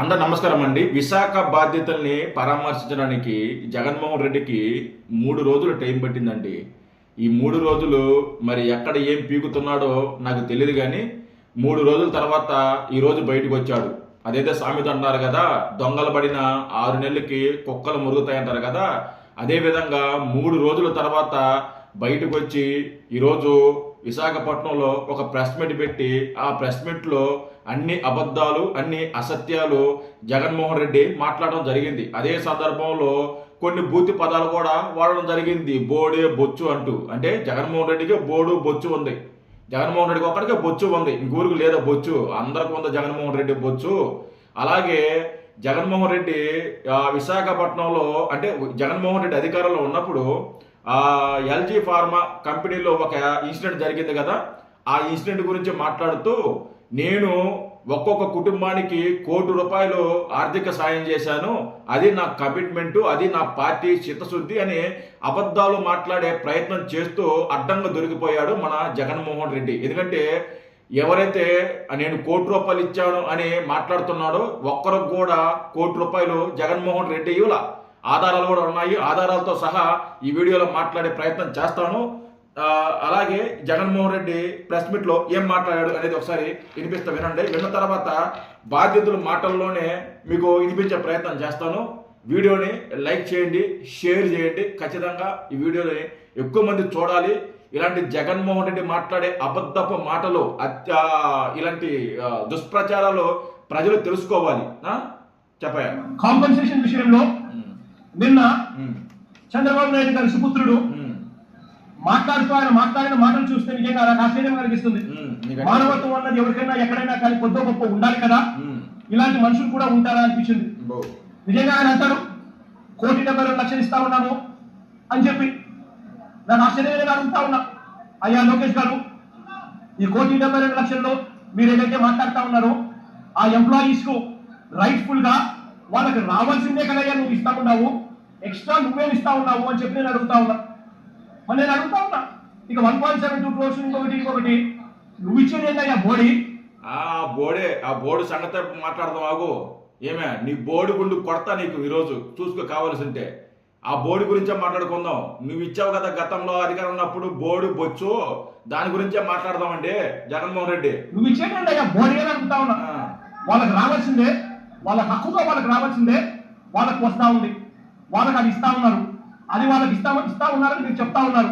అందరు నమస్కారం అండి. విశాఖ బాధ్యతల్ని పరామర్శించడానికి జగన్మోహన్ రెడ్డికి 3 రోజులు టైం పట్టిందండి. ఈ 3 రోజులు మరి ఎక్కడ ఏం పీకుతున్నాడో నాకు తెలియదు కానీ 3 రోజుల తర్వాత ఈరోజు బయటకు వచ్చాడు. అదైతే సామెత అంటారు కదా, దొంగలు పడిన 6 నెలలకి కుక్కలు మురుగుతాయంటారు కదా, అదేవిధంగా 3 రోజుల తర్వాత బయటకు వచ్చి ఈరోజు విశాఖపట్నంలో ఒక ప్రెస్ మీట్ పెట్టి ఆ ప్రెస్ మీట్లో అన్ని అబద్ధాలు అన్ని అసత్యాలు జగన్మోహన్ రెడ్డి మాట్లాడడం జరిగింది. అదే సందర్భంలో కొన్ని బూతి పదాలు కూడా వాడడం జరిగింది. బోడే బొచ్చు అంటూ. అంటే జగన్మోహన్ రెడ్డికి బోడు బొచ్చు ఉంది, జగన్మోహన్ రెడ్డికి ఒక్కడికే బొచ్చు ఉంది, ఇంకూరికి లేదా బొచ్చు, అందరికి ఉంది జగన్మోహన్ రెడ్డి బొచ్చు. అలాగే జగన్మోహన్ రెడ్డి విశాఖపట్నంలో అంటే జగన్మోహన్ రెడ్డి అధికారంలో ఉన్నప్పుడు ఎల్జీ ఫార్మా కంపెనీలో ఒక ఇన్సిడెంట్ జరిగింది కదా, ఆ ఇన్సిడెంట్ గురించి మాట్లాడుతూ నేను ఒక్కొక్క కుటుంబానికి ₹1,00,00,000 ఆర్థిక సాయం చేశాను, అది నా కమిట్మెంటు, అది నా పార్టీ చిత్తశుద్ధి అని అబద్ధాలు మాట్లాడే ప్రయత్నం చేస్తూ అడ్డంగా దొరికిపోయాడు మన జగన్మోహన్ రెడ్డి. ఎందుకంటే ఎవరైతే నేను ₹1,00,00,000 ఇచ్చాను అని మాట్లాడుతున్నాడో ఒక్కరికి కూడా ₹1,00,00,000 జగన్మోహన్ రెడ్డి ఇవ్వలా. ఆధారాలు కూడా ఉన్నాయి, ఆధారాలతో సహా ఈ వీడియోలో మాట్లాడే ప్రయత్నం చేస్తాను. అలాగే జగన్మోహన్ రెడ్డి ప్రెస్ మీట్లో ఏం మాట్లాడాడు అనేది ఒకసారి వినండి. విన్న తర్వాత బాధ్యతల మాటల్లోనే మీకు వినిపించే ప్రయత్నం చేస్తాను. వీడియోని లైక్ చేయండి, షేర్ చేయండి. ఖచ్చితంగా ఈ వీడియోని ఎక్కువ మంది చూడాలి. ఇలాంటి జగన్మోహన్ రెడ్డి మాట్లాడే అబద్ధపు మాటలు ఇలాంటి దుష్ప్రచారాలు ప్రజలు తెలుసుకోవాలి. చెప్పాయా కాంపెన్సేషన్ విషయంలో నిన్న చంద్రబాబు నాయుడు గారి సుపుత్రుడు ఆయన మాట్లాడిన మాటలు చూస్తే నిజంగా ఆశ్చర్యం కలిగిస్తుంది. మానవత్వం అన్నది ఎవరికైనా ఎక్కడైనా కానీ కొద్దో గొప్ప ఉండాలి కదా, ఇలాంటి మనుషులు కూడా ఉంటారా అనిపించింది. నిజంగా ఆయన అంటాడు ₹1,70,00,000 ఇస్తా ఉన్నాము అని చెప్పి. నాకు ఆశ్చర్యంగా అడుగుతా ఉన్నా, అయ్యా లోకేష్ గారు, ఈ ₹1,70,00,000 మీరు ఏదైతే మాట్లాడుతా ఉన్నారో ఆ ఎంప్లాయీస్ కు రైట్ఫుల్ గా వాళ్ళకి రావాల్సిందే కదయ్యా, నువ్వు ఇస్తా ఉన్నావు, ఎక్స్ట్రా నువ్వేం ఇస్తా ఉన్నావు అని చెప్పి నేను అడుగుతా ఉన్నా. మరి నేను అడుగుతా ఉన్నా, ఇక 1.72 crores ఇంకొకటి నువ్వు ఇచ్చేది ఏంటయ్యా బోడి? ఆ బోర్డు సంగతి మాట్లాడదాం. ఆగు, ఏమే నీ బోర్డు గుండు కొడతా నీకు ఈరోజు, చూసుకో కావాల్సింటే. ఆ బోర్డు గురించే మాట్లాడుకుందాం. నువ్వు ఇచ్చావు కదా గతంలో అధికారం ఉన్నప్పుడు బోర్డు బొచ్చు, దాని గురించే మాట్లాడదామండి. జగన్మోహన్ రెడ్డి నువ్వు ఇచ్చేది ఏంటయ్యా బోడి అని అడుగుతా ఉన్నా. వాళ్ళకి రావాల్సిందే, వాళ్ళ హక్కుగా వాళ్ళకి రావాల్సిందే వాళ్ళకి వస్తా ఉంది, వాళ్ళకి అది ఇస్తా ఉన్నారు, అది వాళ్ళకి ఇస్తా ఉన్నారని మీరు చెప్తా ఉన్నారు.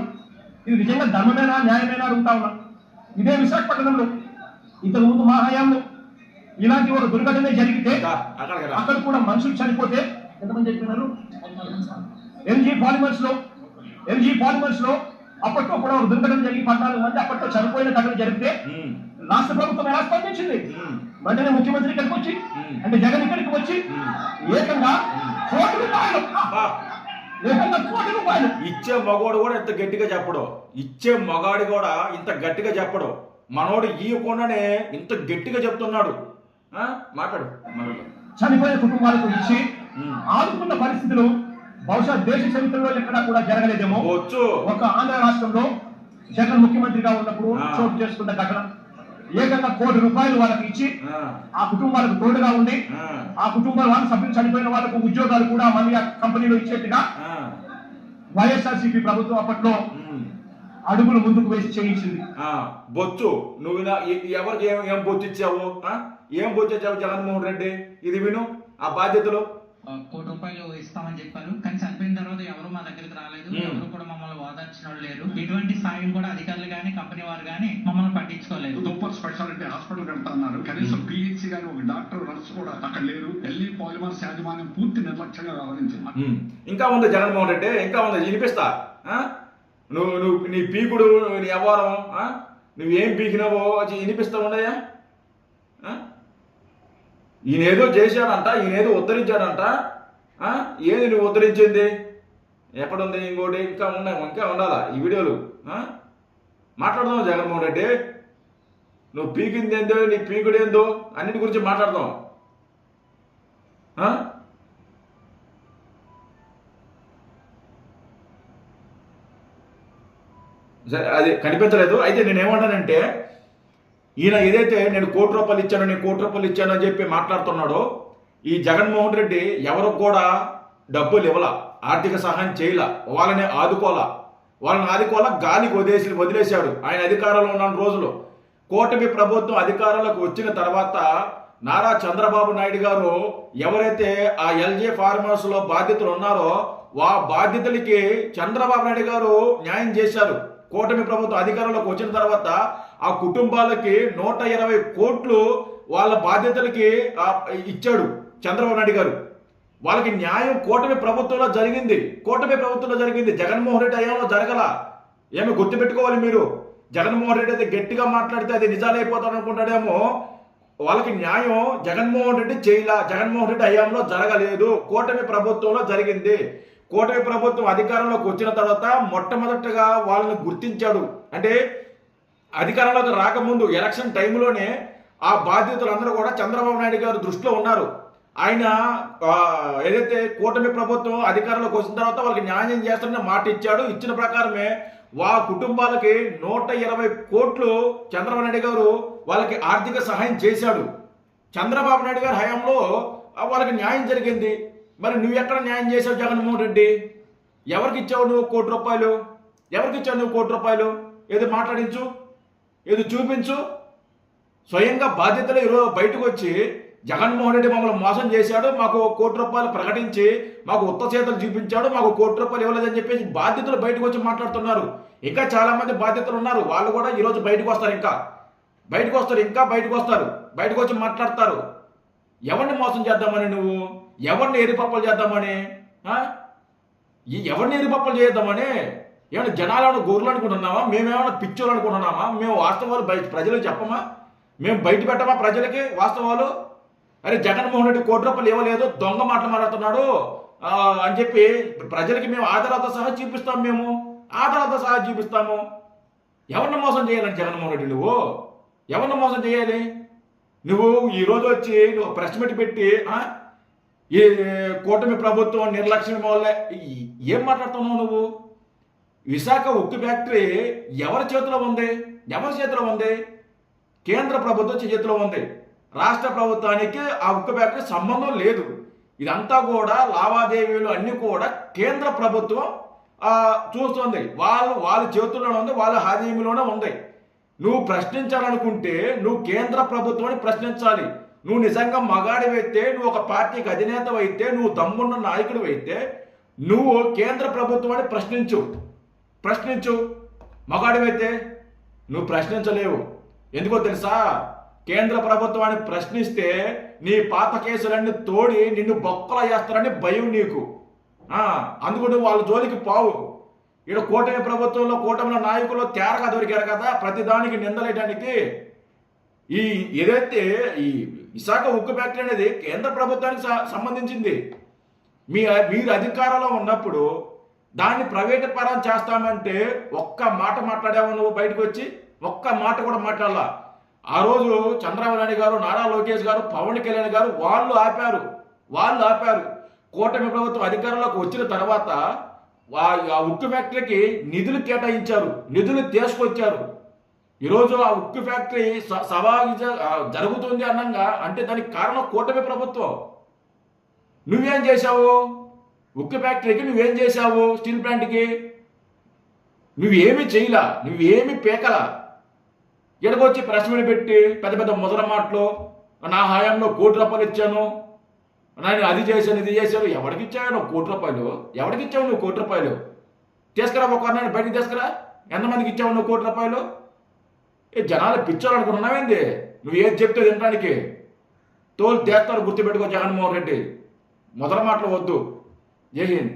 ఇది నిజంగా ధర్మమేనా న్యాయమేనా అడుగుతా ఉన్నా. ఇదే విశాఖపట్నంలో ఇంతకు ముందు మా హయాంలో ఇలాంటి ఒక దుర్ఘటన జరిగితే అక్కడ కూడా మనుషులు చనిపోతే ఎంతమంది చెప్పినారు? ఎల్జీ పాలిమర్స్ లో అప్పట్లో కూడా ఒక దుర్ఘటన జరిగి 14 మంది అప్పట్లో చనిపోయిన ఘటన జరిగితే రాష్ట్ర ప్రభుత్వం ఎలా స్పందించింది? వెంటనే ముఖ్యమంత్రి ఇక్కడికి వచ్చి, అంటే జగన్ ఇక్కడికి వచ్చి ఏకంగా ₹1,00,00,000 ఇచ్చే మగవాడు కూడా ఇంత గట్టిగా చెప్పడు, ఇచ్చే మగాడు కూడా ఇంత గట్టిగా చెప్పడు. మనోడు ఇవ్వకుండానే ఇంత గట్టిగా చెప్తున్నాడు. మాట్లాడు. చనిపోయిన కుటుంబాలకు ఇచ్చి ఆదుకున్న పరిస్థితులు బహుశా దేశ చరిత్రలో ఎక్కడా కూడా జరగలేదేమో. ఒక ఆంధ్ర రాష్ట్రంలో జగన్ ముఖ్యమంత్రిగా ఉన్నప్పుడు చోటు చేసుకున్న ఘటన. ఏకంగా ₹1,00,00,000 వాళ్ళకి ఇచ్చి ఆ కుటుంబాలకు తోడుగా ఉండి ఆ కుటుంబాల వాళ్ళ సభ్యులు చనిపోయిన వాళ్ళకు ఉద్యోగాలు కూడా మళ్ళీ ఆ కంపెనీలో ఇచ్చేట్టుగా వైఎస్ఆర్సీపీ ప్రభుత్వం అప్పట్లో అడుగులు ముందుకు వేసి చేయించింది. బొచ్చు నువ్వు ఎవరికి ఏం బొచ్చు ఇచ్చావు? ఏం బొచ్చు ఇచ్చావు జగన్మోహన్ రెడ్డి? ఇది విను. ఆ బాధ్యతలు ₹1,00,00,000 ఇస్తామని చెప్పారు, కానీ చనిపోయిన తర్వాత ఎవరు మా దగ్గరికి రాలేదు, ఎవరు కూడా మమ్మల్ని ఓదార్చిన వాళ్ళు లేరు. ఇటువంటి సాయం కూడా అధికారులు గానీ కంపెనీ వారు గానీ మమ్మల్ని పట్టించుకోలేదు. సూపర్ స్పెషాలిటీ హాస్పిటల్ కడతాన్నారు, కనీసం పిహెచ్సి గానీ ఒక డాక్టర్ నర్స్ కూడా అక్కడ లేరు. ఎల్జీ పాలిమర్స్ యాజమాన్యం పూర్తి నిర్లక్ష్యంగా వ్యవహరించింది. ఇంకా ఉంది జగన్మోహన్ రెడ్డి, ఇంకా ఉంది. వినిపిస్తా. నువ్వు నీ పీకుడు, నీ వ్యవహారం, నువ్వేం పీకినావో వినిపిస్తా ఉన్నాయా? ఈయనేదో చేశాడంట, ఈయనేదో ఉద్ధరించాడంట. ఏది నువ్వు ఉద్ధరించింది? ఎక్కడుంది? ఇంకోటి ఇంకా ఉండాలా ఈ వీడియోలు. మాట్లాడదాం జగన్మోహన్ రెడ్డి. నువ్వు పీకింది ఏందో, నీ పీకుడు ఏందో అన్నిటి గురించి మాట్లాడదాం. అది కనిపించలేదు. అయితే నేనేమంటానంటే ఈయన ఏదైతే నేను ₹1,00,00,000 ఇచ్చాను అని చెప్పి మాట్లాడుతున్నాడో ఈ జగన్మోహన్ రెడ్డి ఎవరికి కూడా డబ్బులు ఇవ్వాల, ఆర్థిక సహాయం చేయలా, వాళ్ళని ఆదుకోవాలా గాలికి వదిలేశాడు ఆయన అధికారంలో ఉన్న రోజులు. కూటమి ప్రభుత్వం అధికారంలోకి వచ్చిన తర్వాత నారా చంద్రబాబు నాయుడు గారు ఎవరైతే ఆ ఎల్జీ ఫార్మర్స్ లో బాధ్యతలు ఉన్నారో ఆ బాధ్యతలకి చంద్రబాబు నాయుడు గారు న్యాయం చేశారు. కూటమి ప్రభుత్వం అధికారంలోకి వచ్చిన తర్వాత ఆ కుటుంబాలకి 120 కోట్లు వాళ్ళ బాధ్యతలకి ఇచ్చాడు చంద్రబాబు నాయుడు గారు. వాళ్ళకి న్యాయం కూటమి ప్రభుత్వంలో జరిగింది. జగన్మోహన్ రెడ్డి హయాంలో జరగల. ఏమి గుర్తుపెట్టుకోవాలి మీరు. జగన్మోహన్ రెడ్డి అయితే గట్టిగా మాట్లాడితే అది నిజాలైపోతాడు అనుకుంటాడేమో. వాళ్ళకి న్యాయం జగన్మోహన్ రెడ్డి చేయలా, జగన్మోహన్ రెడ్డి హయాంలో జరగలేదు, కూటమి ప్రభుత్వంలో జరిగింది. కూటమి ప్రభుత్వం అధికారంలోకి వచ్చిన తర్వాత మొట్టమొదటిగా వాళ్ళని గుర్తించాడు. అంటే అధికారంలోకి రాకముందు ఎలక్షన్ టైంలోనే ఆ బాధ్యతలందరూ కూడా చంద్రబాబు నాయుడు గారు దృష్టిలో ఉన్నారు. ఆయన ఏదైతే కూటమి ప్రభుత్వం అధికారంలోకి వచ్చిన తర్వాత వాళ్ళకి న్యాయం చేస్తారని మాట ఇచ్చాడు. ఇచ్చిన ప్రకారమే కుటుంబాలకి 120 కోట్లు చంద్రబాబు నాయుడు గారు వాళ్ళకి ఆర్థిక సహాయం చేశాడు. చంద్రబాబు నాయుడు గారి హయాంలో వాళ్ళకి న్యాయం జరిగింది. మరి నువ్వు ఎక్కడ న్యాయం చేసావు జగన్మోహన్ రెడ్డి? ఎవరికి ఇచ్చావు నువ్వు కోటి రూపాయలు? ఏది మాట్లాడించు, ఏది చూపించు. స్వయంగా బాధ్యతలు ఈరోజు బయటకు వచ్చి జగన్మోహన్ రెడ్డి మమ్మల్ని మోసం చేశాడు, మాకు ₹1 ప్రకటించి మాకు ఉత్త చేతులు చూపించాడు, మాకు ₹1 ఇవ్వలేదని చెప్పేసి బాధ్యతలు బయటకు వచ్చి మాట్లాడుతున్నారు. ఇంకా చాలా మంది బాధ్యతలు ఉన్నారు, వాళ్ళు కూడా ఈరోజు బయటకు వస్తారు, బయటకు వచ్చి మాట్లాడతారు. ఎవరిని మోసం చేద్దామని, నువ్వు ఎవరిని ఎరిపప్పలు చేద్దామని, ఎవరిని ఎరిపప్పలు చేద్దామని? ఏమైనా జనాలను గొర్రెలు అనుకుంటున్నామా? మేమేమైనా పిచ్చోళ్ళు అనుకుంటున్నామా? మేము వాస్తవాలు ప్రజలకు చెప్పమా? మేము బయట పెట్టమా ప్రజలకి వాస్తవాలు? అరే జగన్మోహన్ రెడ్డి ₹1 ఇవ్వలేదు, దొంగ మాటలు మాట్లాడుతున్నాడు అని చెప్పి ప్రజలకి మేము ఆధారాలతో సహా చూపిస్తాము. ఎవరిని మోసం చేయాలని జగన్మోహన్ రెడ్డి? నువ్వు ఎవరిని మోసం చేయాలి? నువ్వు ఈరోజు వచ్చి నువ్వు ప్రెస్ మీట్ పెట్టి ఈ కూటమి ప్రభుత్వం నిర్లక్ష్యం వల్ల ఏం మాట్లాడుతున్నావు నువ్వు? విశాఖ ఉక్కు ఫ్యాక్టరీ ఎవరి చేతిలో ఉంది? కేంద్ర ప్రభుత్వం చేతిలో ఉంది. రాష్ట్ర ప్రభుత్వానికి ఆ ఉక్కు ఫ్యాక్టరీ సంబంధం లేదు. ఇదంతా కూడా లావాదేవీలు అన్ని కూడా కేంద్ర ప్రభుత్వం చూస్తుంది. వాళ్ళ చేతుల్లోనే ఉంది, వాళ్ళ హాజీలోనే ఉంది. నువ్వు ప్రశ్నించాలనుకుంటే నువ్వు కేంద్ర ప్రభుత్వాన్ని ప్రశ్నించాలి. నువ్వు నిజంగా మగాడివైతే, నువ్వు ఒక పార్టీకి అధినేత అయితే, నువ్వు దమ్మున్న నాయకుడు అయితే నువ్వు కేంద్ర ప్రభుత్వాన్ని ప్రశ్నించు. మగాడివైతే నువ్వు ప్రశ్నించలేవు. ఎందుకో తెలుసా? కేంద్ర ప్రభుత్వాన్ని ప్రశ్నిస్తే నీ పాత కేసులన్నీ తోడి నిన్ను బొక్కలా చేస్తారని భయం నీకు. అందుకు నువ్వు వాళ్ళ జోలికి పోవు. ఇక్కడ కూటమిలో నాయకులు తేరగా దొరికారు కదా ప్రతిదానికి నిందలేయడానికి. ఏదైతే ఈ విశాఖ ఉక్కు ఫ్యాక్టరీ అనేది కేంద్ర ప్రభుత్వానికి సంబంధించింది. మీరు అధికారంలో ఉన్నప్పుడు దాన్ని ప్రైవేట్ పరం చేస్తామంటే ఒక్క మాట మాట్లాడావు నువ్వు? బయటకు వచ్చి ఒక్క మాట కూడా మాట్లాడాల. ఆ రోజు చంద్రబాబు నాయుడు గారు, నారా లోకేష్ గారు, పవన్ కళ్యాణ్ గారు వాళ్ళు ఆపారు. కూటమి ప్రభుత్వం అధికారంలోకి వచ్చిన తర్వాత ఆ ఉక్కు ఫ్యాక్టరీకి నిధులు కేటాయించారు, నిధులు తీసుకొచ్చారు. ఈరోజు ఆ ఉక్కు ఫ్యాక్టరీ జరుగుతుంది అన్నంగా అంటే దానికి కారణం కూటమి ప్రభుత్వం. నువ్వేం చేశావు? ఉక్కు ఫ్యాక్టరీకి నువ్వేం చేశావు? స్టీల్ ప్లాంట్కి నువ్వేమి చేయలా, నువ్వేమి పేకలా. ఎడకొచ్చి ప్రెస్ మీట్ పెట్టి పెద్ద ముదర మాటలు, నా హయాంలో ₹1 ఇచ్చాను, నేను అది చేశాను, ఇది చేశాను. ఎవరికి ఇచ్చావు నువ్వు ₹1? ఎవరికి ఇచ్చావు నువ్వు ₹1? తీసుకురా, ఒకరిని బయటికి తీసుకురా. ఎంతమందికి ఇచ్చావు నువ్వు ₹1? జనాలు పిచ్చాలనుకుంటున్నావేంది? నువ్వు ఏది చెప్తే తినడానికి తోలు తీస్తారు. గుర్తుపెట్టుకో జగన్మోహన్ రెడ్డి, ముదర మాటలు వద్దు. జై హింద్.